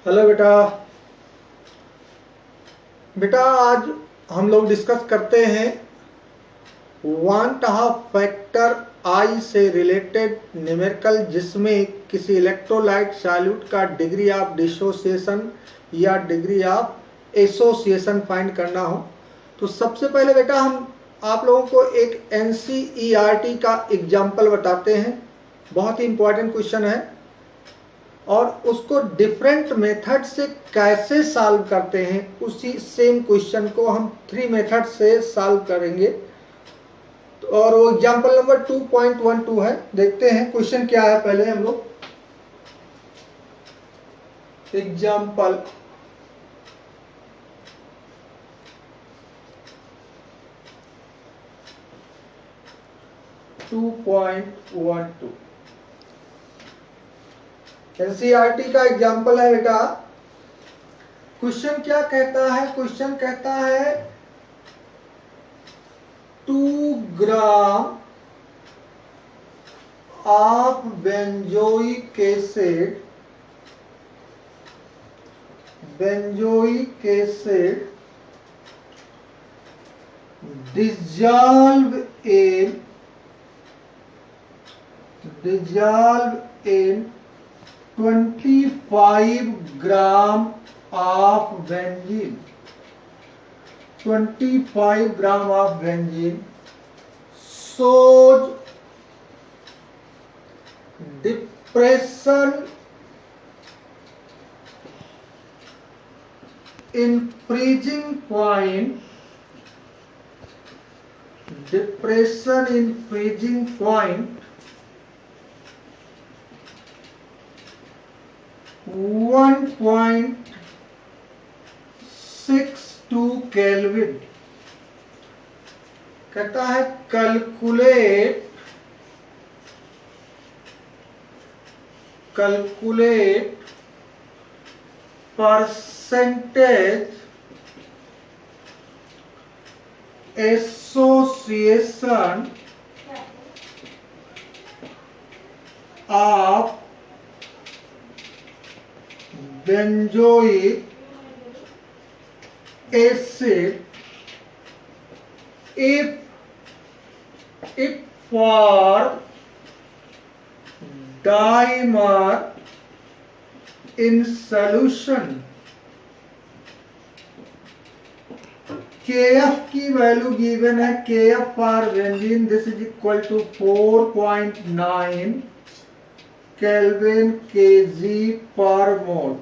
Hello बेटा आज हम लोग डिस्कस करते हैं 1/2 फैक्टर आई से रिलेटेड न्यूमेरिकल, जिसमें किसी इलेक्ट्रोलाइट सॉल्यूट का डिग्री ऑफ डिसोसिएशन या डिग्री ऑफ एसोसिएशन फाइंड करना हो। तो सबसे पहले बेटा हम आप लोगों को एक एनसीईआरटी का एग्जाम्पल बताते हैं। बहुत ही इंपॉर्टेंट क्वेश्चन है और उसको डिफरेंट मेथड से कैसे सॉल्व करते हैं, उसी सेम क्वेश्चन को हम 3 मेथड से सॉल्व करेंगे। और वो एग्जाम्पल नंबर 2.12 है। देखते हैं क्वेश्चन क्या है। पहले हम लोग एग्जाम्पल एनसीईआरटी का एग्जाम्पल है बेटा। क्वेश्चन क्या कहता है? क्वेश्चन कहता है 2 gram of benzoic acid dissolve in 25 gram of benzene. 25 gram of benzene shows depression in freezing point. 1.62 kelvin. कहता है calculate percentage association of benzoic acid if it form dimer in solution। KF की value given है। KF for benzene this is equal to 4.9 kelvin kg per मोल।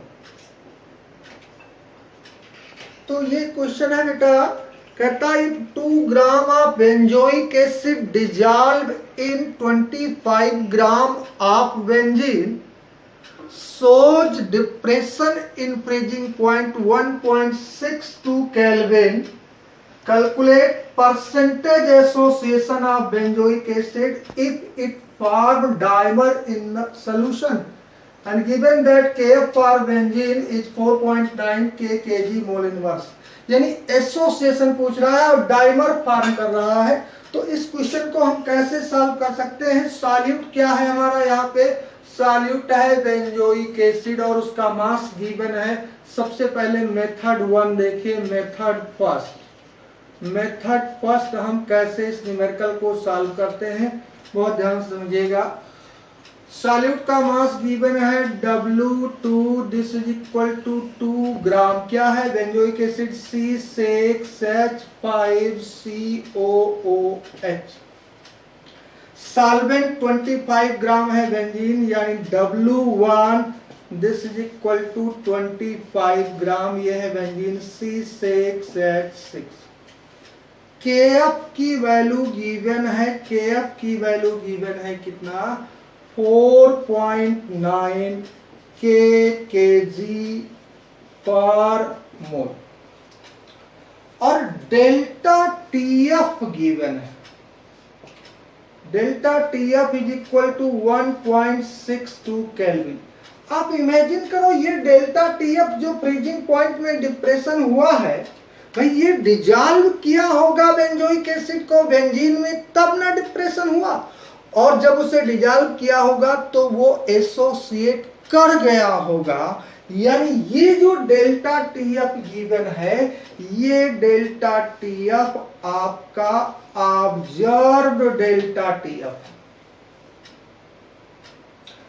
तो ये question है बेटा। कहता है 2 gram of benzoic acid dissolve in 25 gram of benzene shows depression in freezing point 1.62 Kelvin. Calculate percentage association of benzoic acid if it form dimer in the solution, and given that Kf for benzene is 4.9 kg mole inverse। यानी association पूछ रहा है और dimer form कर रहा है। तो इस क्वेश्चन को हम कैसे सॉल्व कर सकते हैं? सॉल्यूट क्या है हमारा? यहाँ पे सॉल्यूट है बेंजोइक एसिड और उसका मास गिवन है। सबसे पहले मेथड 1 देखिए। मेथड फर्स्ट हम कैसे इस न्यूमेरिकल को सॉल्व करते हैं, बहुत ध्यान से समझिएगा। सॉल्यूट का मास गिवन है W2, this is equal to 2 gram. क्या है? Benzoic acid C6H5COOH। सॉल्वेंट 25 ग्राम है बेंजीन, यानी W1 this is equal to 25 gram. ये है बेंजीन C6H6। KF की वैल्यू गिवन है। KF की वैल्यू गिवन है कितना? 4.9 kg पर मोल। और डेल्टा TF गिवन है। Delta TF is equal to 1.62 kelvin. आप इमेजिन करो ये डेल्टा TF जो फ्रीजिंग पॉइंट में डिप्रेशन हुआ है, भाई ये डिजॉल्व किया होगा बेंजोइक एसिड को बेंजीन में, तब ना डिप्रेशन हुआ। और जब उसे डिजॉल्व किया होगा तो वो एसोसिएट कर गया होगा, यानी ये जो डेल्टा टी एफ गिवन है, ये डेल्टा टी एफ आपका ऑब्जर्व्ड डेल्टा टी एफ।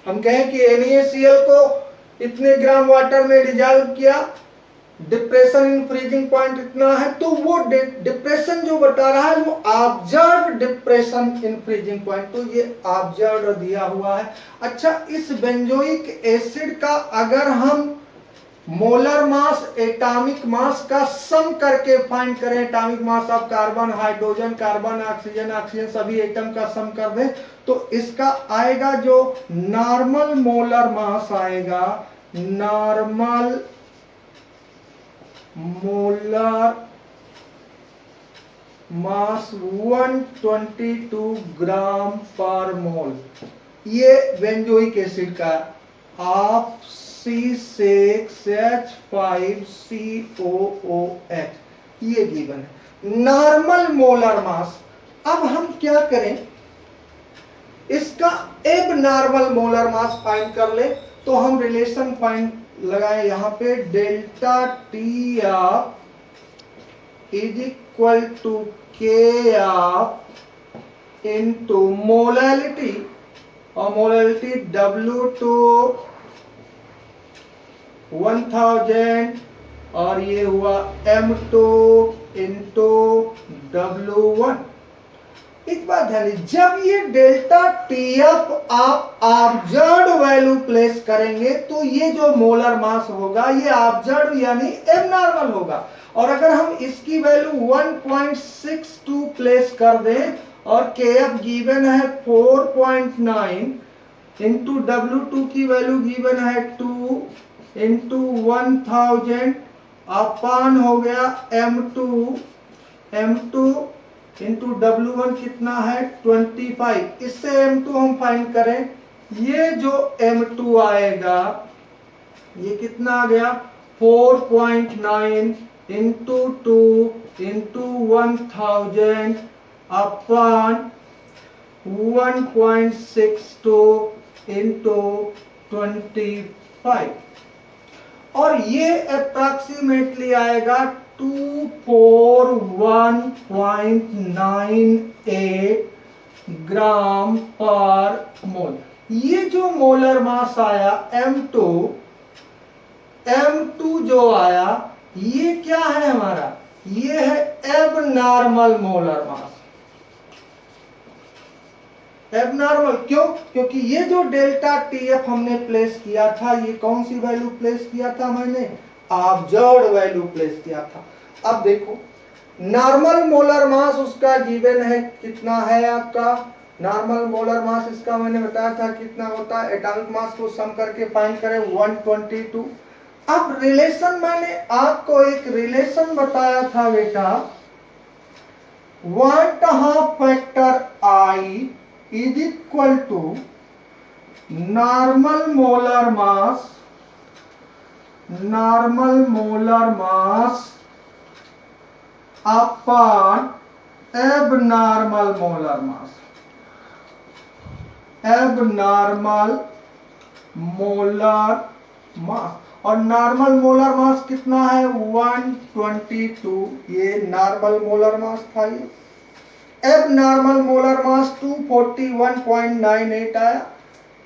हम कहें कि NaCl को इतने ग्राम वाटर में डिजॉल्व किया, डिप्रेशन इन फ्रीजिंग पॉइंट इतना है, तो वो डिप्रेशन जो बता रहा है वो observed depression in freezing point, तो ये ऑब्जर्व्ड दिया हुआ है। अच्छा, इस बेंजोइक एसिड का अगर हम मोलर मास एटॉमिक मास का सम करके फाइंड करें, atomic mass of carbon, hydrogen, carbon, oxygen, oxygen सभी एटम का सम कर दें, तो इसका आएगा जो नॉर्मल मोलर मास आएगा, नॉर्मल मोलर मास 122 ग्राम पर मोल। ये बेंजोइक एसिड का आप C6H5COOH ये गिवन है, नॉर्मल मोलर मास। अब हम क्या करें, इसका एब नॉर्मल मोलर मास फाइंड कर ले, तो हम रिलेशन फाइंड लगाए यहां पे, delta T of is equal to K of into molality, और मोलैलिटी W2 1000 और ये हुआ M2 इंटू W1। एक बात ध्यान दीजिए, जब ये डेल्टा TF आप ऑब्जर्व्ड वैल्यू प्लेस करेंगे तो ये जो मोलर मास होगा ये ऑब्जर्व्ड यानी एबनॉर्मल होगा, और अगर हम इसकी वैल्यू 1.62 प्लेस कर दें और KF गिवन है 4.9 इंटू W2 की वैल्यू गिवन है 2 इंटू 1000 अपान हो गया M2 इंटू W1 कितना है 25, इससे M2 हम फाइंड करें, ये जो M2 आएगा ये कितना आ गया 4.9 इंटू 2 इंटू 1000 अपान 1.62 इंटू 25, और ये अप्रॉक्सीमेटली आएगा 241.98 ग्राम पर मोल। ये जो मोलर मास आया M2 जो आया ये क्या है हमारा, ये है एबनॉर्मल मोलर मास। एबनॉर्मल क्यों? क्योंकि ये जो डेल्टा TF हमने प्लेस किया था, ये कौन सी वैल्यू प्लेस किया था, मैंने ऑब्जर्व्ड वैल्यू प्लेस किया था। अब देखो नॉर्मल मोलर मास उसका गिवन है, कितना है आपका नॉर्मल मोलर मास, इसका मैंने बताया था कितना होता है, एटॉमिक मास को सम करके फाइंड करें 122। अब रिलेशन मैंने आपको एक रिलेशन बताया था बेटा, 1/2 factor I is equal to normal molar mass upon abnormal molar mass, और नॉर्मल मोलर मास कितना है 122, ये नॉर्मल मोलर मास था। ये एबनॉर्मल मोलर मास 241.98 आया,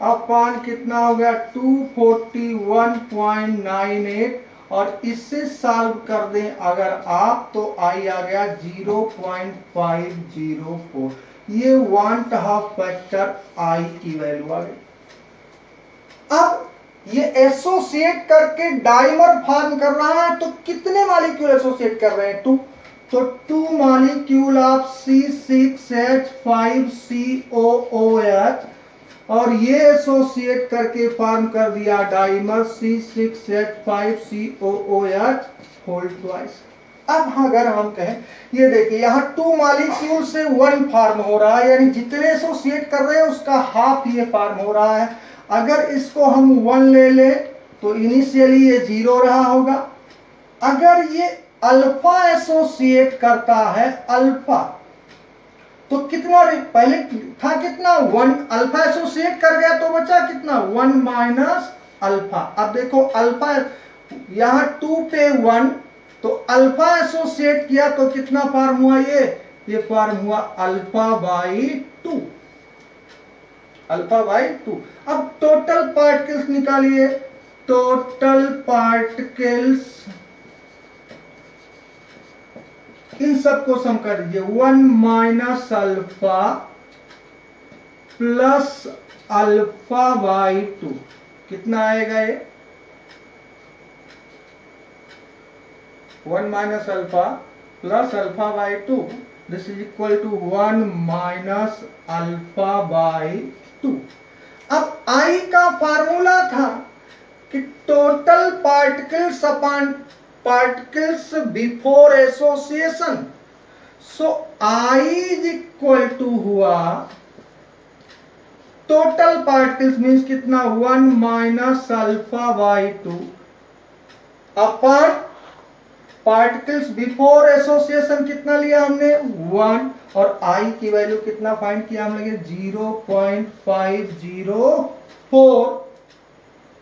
अपान कितना हो गया 241.98, और इससे सॉल्व कर दें अगर आप तो आई आ गया 0.504, ये 1/2 फैक्टर I की वैल्यू आ गई। अब ये एसोसिएट करके डाइमर फॉर्म कर रहा है, तो कितने मॉलिक्यूल एसोसिएट कर रहे हैं 2, तो 2 मॉलिक्यूल ऑफ C6H5COOH, और ये एसोसिएट करके फॉर्म कर दिया डाइमर C6H5COOH होल ट्वाइस। अब अगर हम कहें, ये देखिए यहाँ 2 मॉलिक्यूल से 1 फॉर्म हो रहा है, यानी जितने एसोसिएट कर रहे हैं उसका हाफ ये फॉर्म हो रहा है। अगर इसको हम 1 ले ले तो इनिशियली ये 0 रहा होगा। अगर ये अल्फा एसोसिएट करता है अल्फा, तो कितना पहले था कितना 1, अल्फा एसोसिएट कर गया तो बचा कितना 1 माइनस अल्फा। अब देखो अल्फा यहां 2 पे 1, तो अल्फा एसोसिएट किया तो कितना फॉर्म हुआ, ये फॉर्म हुआ अल्फा बाई 2, अल्फा बाई 2। अब टोटल पार्टिकल्स निकालिए, टोटल पार्टिकल्स इन सबको सम कर दीजिए, 1 minus alpha plus alpha by 2 कितना आएगा ये, 1 minus alpha plus alpha by 2, this is equal to 1 minus alpha by 2। अब आई का फार्मूला था कि total particles upon particles before association, so i is equal to हुआ टोटल पार्टिकल्स मीन्स कितना, 1 minus alpha by 2 upon particles before association कितना लिया हमने 1, और आई की वैल्यू कितना फाइंड किया हम लोग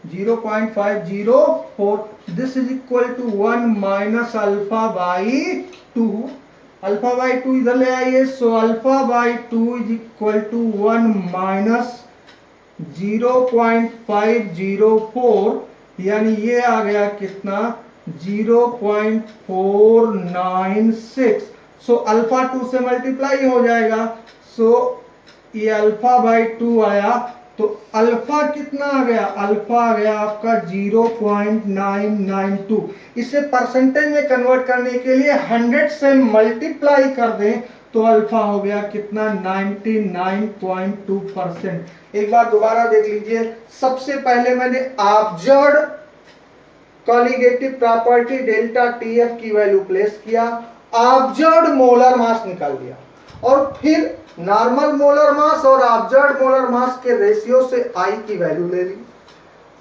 0.504, this is equal to 1 minus alpha by 2, alpha by 2 इधर ले आइए, so alpha by 2 is equal to 1 minus 0.504, यानी ये आ गया कितना 0.496, सो अल्फा 2 से मल्टीप्लाई हो जाएगा, सो ये अल्फा बाई 2 आया, तो अल्फा कितना आ गया, अल्फा आ गया आपका 0.992। इसे परसेंटेज में कन्वर्ट करने के लिए 100 से मल्टीप्लाई कर दें तो अल्फा हो गया कितना 99.2%। एक बार दोबारा देख लीजिए, सबसे पहले मैंने observed colligative property delta TF की वैल्यू प्लेस किया, ऑब्जर्व्ड मोलर मास निकाल दिया, और फिर नॉर्मल मोलर मास और ऑब्जर्व्ड मोलर मास के रेशियो से आई की वैल्यू ले ली।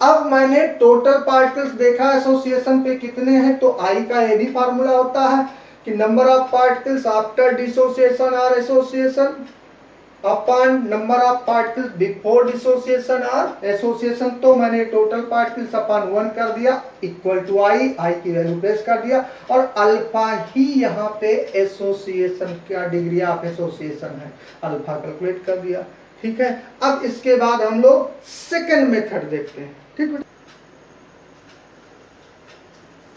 अब मैंने टोटल पार्टिकल्स देखा एसोसिएशन पे कितने हैं, तो आई का ये भी फार्मूला होता है कि number of particles after dissociation और association upon number of particles before dissociation और एसोसिएशन। तो मैंने टोटल पार्टिकल्स अपॉन 1 कर दिया इक्वल टू आई की वैल्यू प्लेस कर दिया, और अल्फा ही यहाँ पे एसोसिएशन का डिग्री ऑफ एसोसिएशन है, अल्फा कैलकुलेट कर दिया। ठीक है, अब इसके बाद हम लोग सेकेंड मेथड देखते हैं। ठीक है,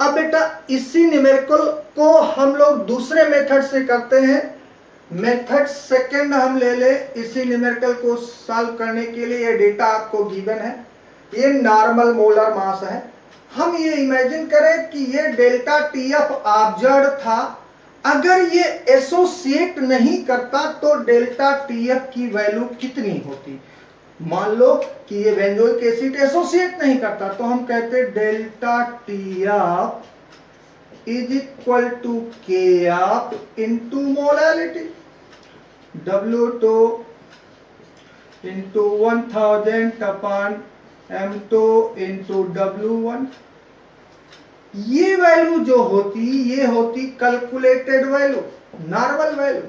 अब बेटा इसी न्यूमेरिकल को हम लोग दूसरे मेथड से करते हैं। मेथड सेकंड हम ले ले, इसी न्यूमेरिकल को सॉल्व करने के लिए ये डेटा आपको गिवन है, ये नॉर्मल मोलर मास है। हम ये इमेजिन करें कि ये डेल्टा टीएफ ऑब्जर्व्ड था, अगर ये एसोसिएट नहीं करता तो डेल्टा टीएफ की वैल्यू कितनी होती। मान लो कि ये बेंजोइक एसिड एसोसिएट नहीं करता, तो हम कहते delta TF is equal to K F into molality, W2 into 1000 upon M2 into W1। ये वैल्यू जो होती, ये होती कैलकुलेटेड वैल्यू, नॉर्मल वैल्यू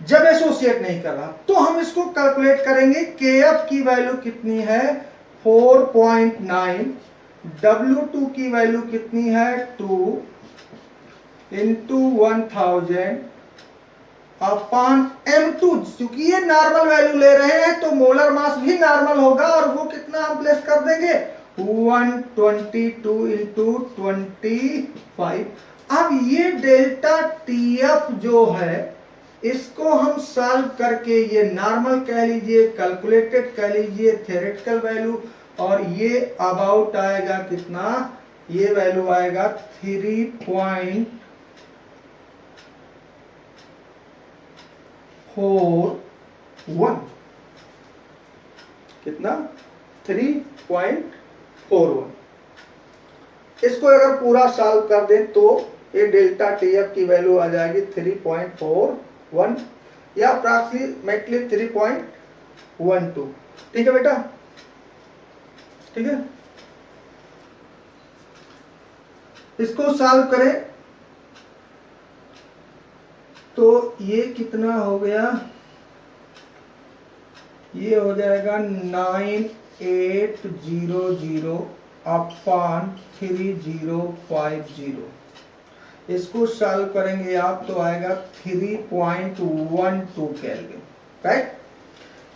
जब एसोसिएट नहीं कर रहा। तो हम इसको कैलकुलेट करेंगे, KF की वैल्यू कितनी है 4.9, W2 की वैल्यू कितनी है 2 इंटू 1000 अपॉन M2। चूंकि ये नॉर्मल वैल्यू ले रहे हैं तो मोलर मास भी नॉर्मल होगा, और वो कितना हम प्लेस कर देंगे 122 इंटू 25। अब ये डेल्टा टीएफ जो है इसको हम सॉल्व करके ये नॉर्मल कह लीजिए, कैलकुलेटेड कह लीजिए, थ्योरेटिकल वैल्यू, और ये अबाउट आएगा कितना, ये वैल्यू आएगा 3.41। कितना 3.41। इसको अगर पूरा सॉल्व कर दें तो ये डेल्टा टीएफ की वैल्यू आ जाएगी 3.41 या अप्रॉक्सीमेटली 3.12। ठीक है बेटा, ठीक है। इसको सॉल्व करें तो ये कितना हो गया ये हो जाएगा 9800 अपॉन 3050। इसको सॉल्व करेंगे आप तो आएगा 3.12 केल्विन, राइट।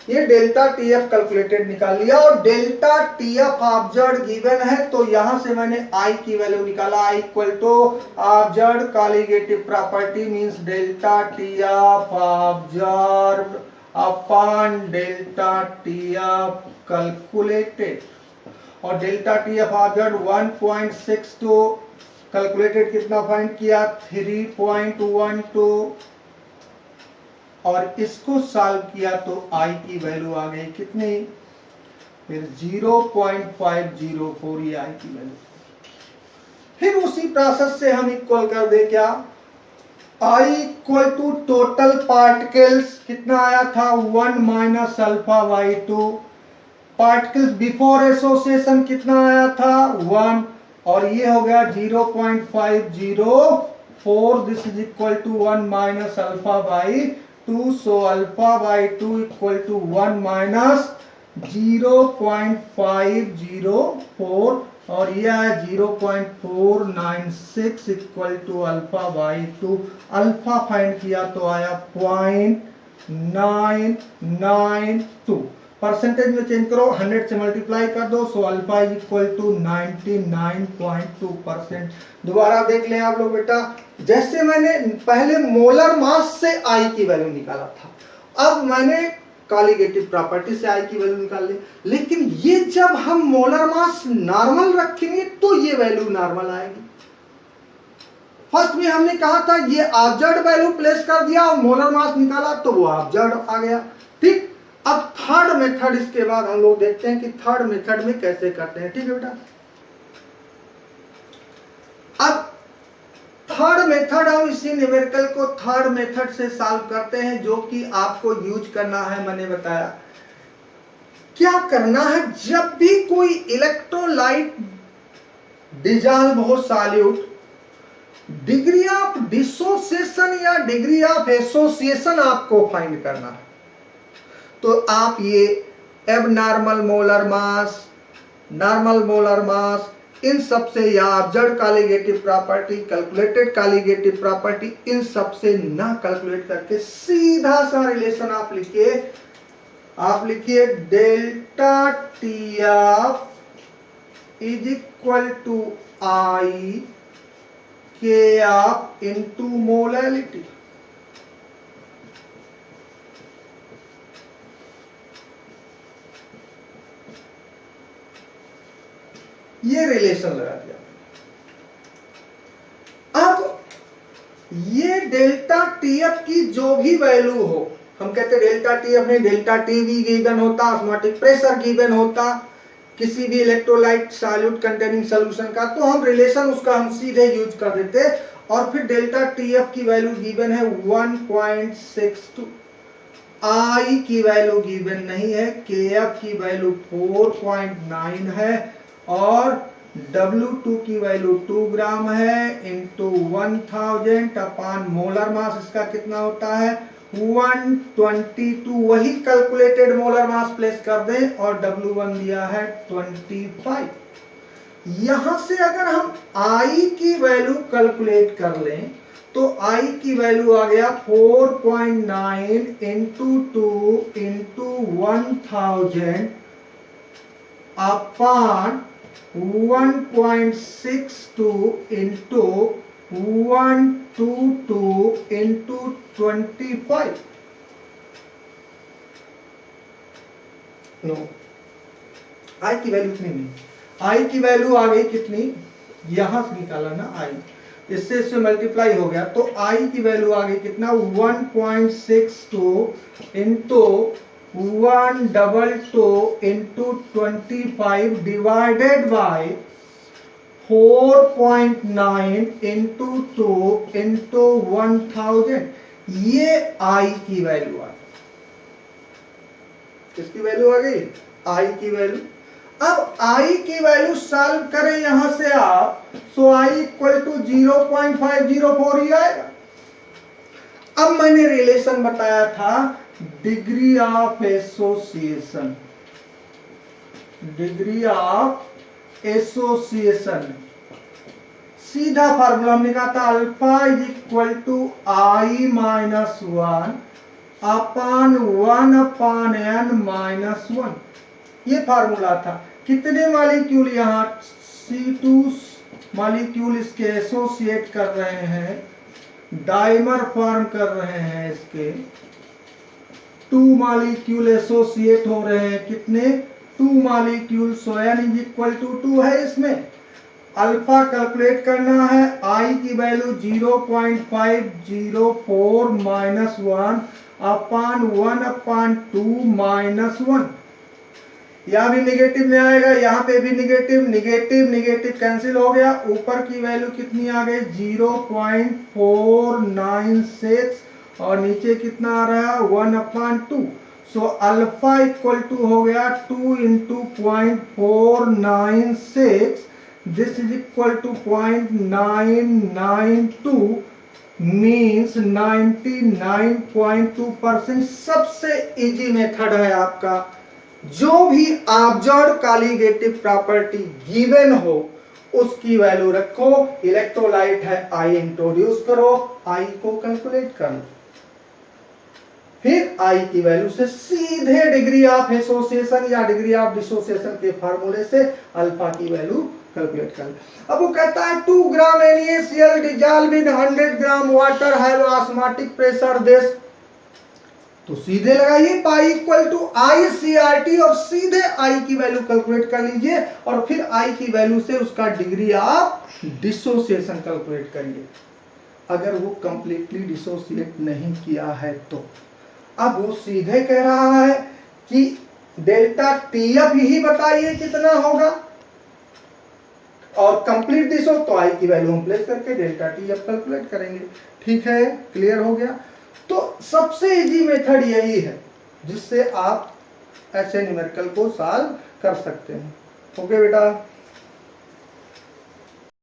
ये डेल्टा टीएफ कैलकुलेटेड निकाल लिया और डेल्टा टीएफ ऑब्जर्व गिवन है तो यहां से मैंने आई की वैल्यू निकाला, i equal to observe colligative property means delta TF observe upon delta TF calculated. और डेल्टा टीएफ ऑब्जर्व 1.62 कैलकुलेटेड कितना फाइंड किया 3.12 और इसको सॉल्व किया तो आई की वैल्यू आ गई कितनी, फिर 0.504 ये आई की वैल्यू। फिर उसी प्रोसेस से हम इक्वल कर दे क्या, i equal to total particles कितना आया था 1 minus alpha by 2, particles before association कितना आया था 1 और ये हो गया 0.504, this is equal to 1 minus alpha by 2, so alpha by 2 equal to 1 minus 0.504 और ये है 0.496 equal to alpha by 2। Alpha find किया तो आया 0.992, परसेंटेज में चेंज करो 100 से मल्टीप्लाई कर दो, so alpha is equal to 99.2%। दोबारा देख लें आप लोग बेटा, जैसे मैंने पहले मोलर मास से आई की वैल्यू निकाला था, अब मैंने कॉलिगेटिव प्रॉपर्टी से आई की वैल्यू निकाल ली, लेकिन ये जब हम मोलर मास नॉर्मल रखेंगे तो ये वैल्यू नॉर्मल आएगी। फर्स्ट में हमने कहा था ये ऑब्जर्व्ड वैल्यू प्लेस कर दिया और मोलर मास निकाला तो वो ऑब्जर्व्ड आ गया, ठीक। अब थर्ड मेथड इसके बाद हम लोग देखते हैं कि थर्ड मेथड में कैसे करते हैं, ठीक है बेटा। अब थर्ड मेथड हम इसी न्यूमेरिकल को थर्ड मेथड से सॉल्व करते हैं जो कि आपको यूज करना है। मैंने बताया क्या करना है, जब भी कोई इलेक्ट्रोलाइट डिसॉल्व हो सॉल्यूट, डिग्री ऑफ डिसोसिएशन या डिग्री ऑफ एसोसिएशन आपको फाइंड करना है। तो आप ये abnormal molar mass, normal molar mass, इन सब से या observe colligative property, calculated colligative property, इन सब से ना कैलकुलेट करके सीधा सा रिलेशन आप लिखिए delta TF is equal to i K F into molality. ये रिलेशन लगा दिया। अब ये डेल्टा टीएफ की जो भी वैल्यू हो, हम कहते डेल्टा टीएफ में डेल्टा टी भी गिवन होता, ऑस्मोटिक प्रेशर गिवन होता किसी भी इलेक्ट्रोलाइट सॉल्यूट कंटेनिंग सॉल्यूशन का, तो हम रिलेशन उसका हम सीधे यूज कर देते। और फिर डेल्टा टीएफ की वैल्यू गिवन है 1.62, आई की वैल्यू गिवन नहीं है, केएफ की वैल्यू 4.9 है और W2 की वैल्यू 2 ग्राम है इंटू 1000 अपॉन मोलर मास इसका कितना होता है 122। वही कैलकुलेटेड मोलर मास प्लेस कर दें और W1 दिया है 25। यहां से अगर हम I की वैल्यू कैलकुलेट कर लें तो I की वैल्यू आ गया 4.9 into 2 into 1000 upon 1.62 into 122 into 25। No, i की वैल्यू कितनी नहीं, आई की वैल्यू आ गई कितनी, यहां से निकाला ना आई, इससे मल्टीप्लाई हो गया तो आई की वैल्यू आ गई कितना 1.62 into 122 into 25 divided by 4.9 into 2 into 1000। ये आई की वैल्यू आ गई। किसकी वैल्यू आ गई, आई की वैल्यू। अब आई की वैल्यू सॉल्व करें यहां से आप, सो आई इक्वल टू 0.504 ही आएगा। अब मैंने रिलेशन बताया था degree of association, degree of association. सीधा फार्मूला हमने कहा था alpha is equal to i minus 1 upon 1 upon N minus 1, ये फार्मूला था। कितने मॉलिक्यूल यहाँ C2 मॉलिक्यूल इसके एसोसिएट कर रहे हैं, डाइमर फॉर्म कर रहे हैं, इसके 2 मॉलिक्यूल एसोसिएट हो रहे हैं। कितने? 2 molecule. So n is equal to 2 है। इसमें अल्फा कैलकुलेट करना है, आई की value 0.504 minus 1 upon 1 upon 2 minus 1। यहाँ भी निगेटिव में आएगा, यहाँ पे भी निगेटिव, निगेटिव निगेटिव कैंसिल हो गया। ऊपर की वैल्यू कितनी आ गई? 0.496 और नीचे कितना आ रहा है? 1 upon 2। So alpha equal to हो गया 2 into 0.496, this is equal to 0.992 means 99.2%। सबसे इजी मेथड है आपका, जो भी ऑब्जर्व कॉलिगेटिव प्रॉपर्टी गिवन हो उसकी वैल्यू रखो। इलेक्ट्रोलाइट है, आई इंट्रोड्यूस करो, आई को कैलकुलेट करो, फिर आई की वैल्यू से सीधे डिग्री ऑफ एसोसिएशन या डिग्री ऑफ डिसोसिएशन के फार्मूले से अल्फा की वैल्यू कैलकुलेट कर। अब वो कहता है 2 ग्राम NaCl dissolve in 100 gram water have osmotic pressure this, तो सीधे लगाइए पाई इक्वल टू ICRT और सीधे आई की वैल्यू कैलकुलेट कर लीजिए और फिर आई की वैल्यू से उसका डिग्री ऑफ डिसोसिएशन कैलकुलेट करिए, अगर वो कंप्लीटली डिसोसिएट नहीं किया है तो। अब वो सीधे कह रहा है कि डेल्टा TF ही बताइए कितना होगा, और कंप्लीट डिसो तो आई की वैल्यू हम प्लेस करके डेल्टा TF कैलकुलेट करेंगे। ठीक है, क्लियर हो गया। तो सबसे इजी मेथड यही है जिससे आप ऐसे न्यूमेरिकल को सॉल्व कर सकते हैं। ओके बेटा।